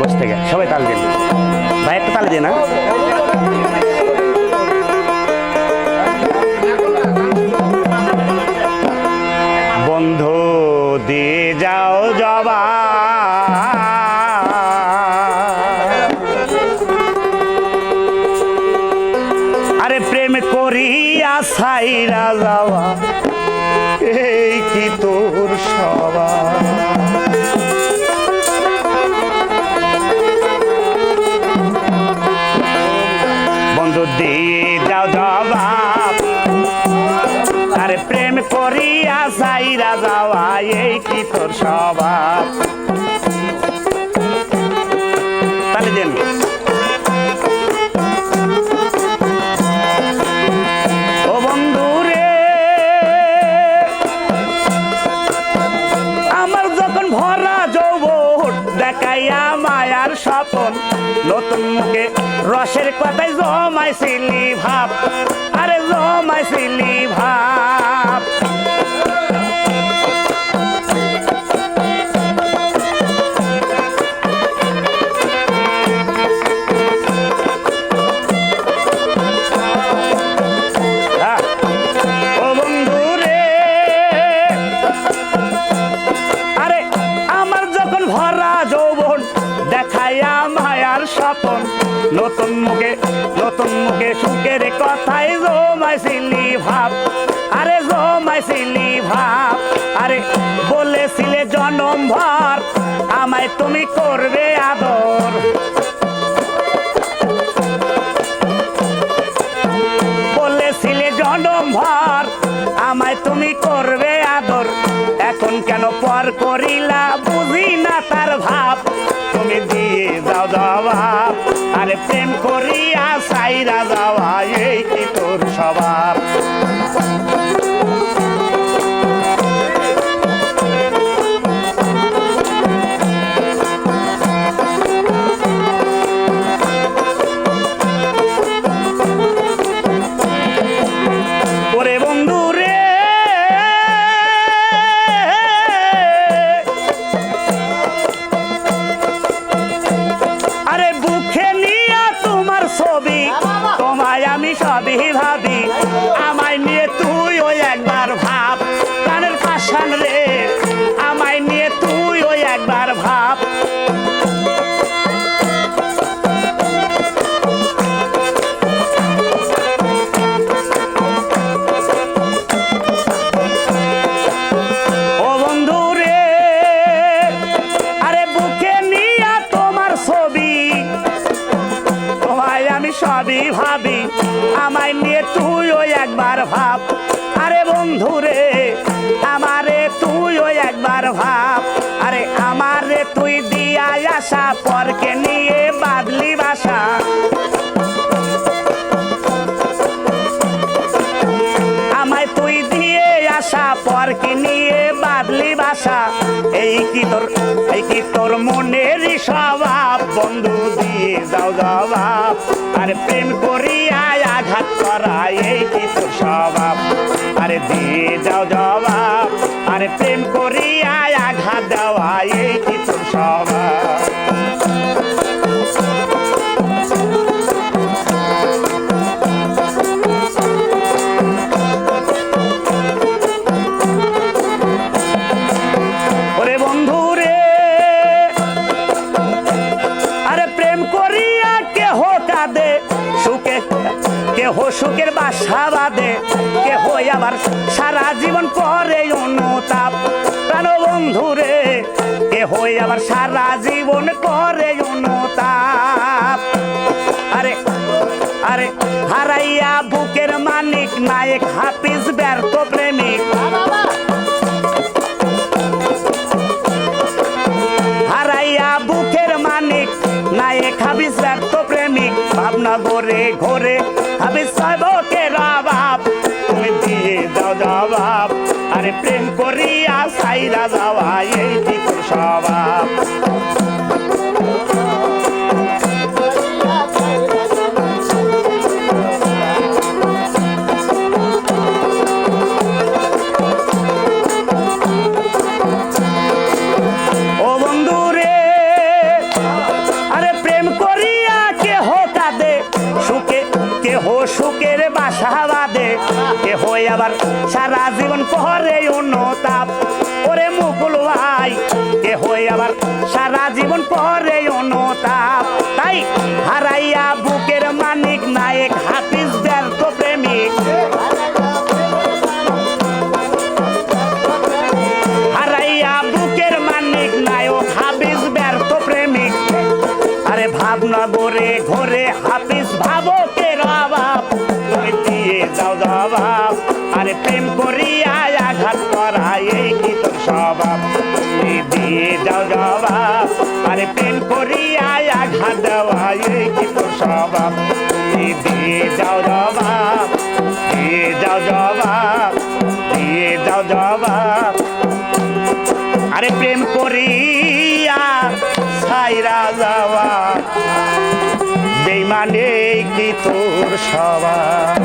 বসে থেকে সবাই তাল দেন ভাই, একটা তালে দেন না। বন্ধু দিয়ে যাও জবা, আরে প্রেম করিয়া সাইরা যাওয়া এই কি তোর স্বভাব। বন্ধু দিয়ে যাও জবাব, আরে প্রেম করিয়া সাইরা যাওয়া এই কি তোর স্বভাব। তাহলে দেন ও বন্ধু রে, আমার যখন ভরা যৌবন দেখাইয়া মায়ার স্বপন, নতুন মুখে রসের কথায় জমাইছিলি ভাব, আরে জমাইছিলি ভাব। ও বন্ধু রে, আরে আমার যখন ভরা যৌবন দেখাইয়া মায়ার স্বপন, নতুন মুখে সুখের কথাই জমাইছিলি ভাব, আরে জমাইছিলি ভাব। আরে বলেছিলে জনম ভর আমায় তুমি করবে আদর, বলেছিলে জনম ভর আমায় তুমি করবে আদর। এখন কেন পর করিলা বুঝি না তার ভাব, তুমি দিয়ে যাও জবাব, আরে প্রেম করিয়া সাইরা যাওয়া এই কি তোর স্বভাব। ওরে বন্ধু রে, আরে বুকে নিয়ে তোমার ছবি, তোমায় আমি সবই ভাবি, আমায় নিয়ে তুইও একবার ভাব, প্রাণের পাষাণ রে আমায় নিয়ে তুইও একবার ভাব। ও বন্ধু রে, আরে বুকে নিয়ে তোমার ছবি, তোমায় আমি সবই ভাবি, আমায় নিয়ে তুইও একবার ভাব। আরে বন্ধু রে, আমারে তুইও একবার ভাব, আরে আমারে তুই দিয়া আসা পরকে নিয়ে বাদলি বাসা। আমায় তুই দিয়ে আসা পরকে নিয়ে বাদলি বাসা, এই কি তোর মনেরই স্বভাব। বন্ধু দিয়ে যাও জবাব, আরে প্রেম করিয়া আঘাত করা এই কি তোর স্বভাব। আরে দিয়ে যাও জবাব, আরে প্রেম করিয়া আঘাত দেওয়া এই কি তোর স্বভাব। ওরে বন্ধু রে, আরে প্রেম করিয়া কেহ কাঁদে সুখে, কেহ সুখের বাসা বাঁধে, কেহ আবার সারা জীবন করে অনুতাপ। প্রাণ বন্ধু রে, কেহ আবার সারা জীবন করে অনুতাপ। আরে আরে হারাইয়া বুকের মানিক নায়ক হাফিজ ব্যর্থ প্রেমিক, হারাইয়া বুকের মানিক নায়ক হাফিজ ব্যর্থ প্রেমিক। ভাবনা ঘরে ঘরে হাফিজ সাহেবকের অভাব, তুমি দিয়ে দাও জবাব, আরে প্রেম করিয়া সাইরা যাওয়া এই কি তোর স্বভাব। ও বন্ধু রে, সুখের বাসা বাঁধে এ হয়ে আবার সারা জীবন পরে অনুতাপ ওরে মুকুল ভাই এ হয়ে আবার সারা জীবন পরে অনুতাপ তাই হারাইয়া বুকের মানিক নায়ক হাফিজ ব্যর্থ প্রেমিক হারাইয়া বুকের মানিক নায়ক হাফিজ ব্যর্থ প্রেমিক আরে ভাবনা গড়ে ঘরে হাফিজ ভাবকের অভাব তুমি দিয়ে যাও জবাব আরে প্রেম করিয়া আঘাত করা এই কি তোর স্বভাব তুমি দিয়ে যাও জবাব আরে প্রেম করিয়া আঘাত দেওয়া এই কি তোর স্বভাব তুমি দিয়ে যাও জবাব দিয়ে যাও জবাব দিয়ে যাও জবাব আরে প্রেম করিয়া ছাইরা যাওয়া বেইমানে কি তোর স্বভাব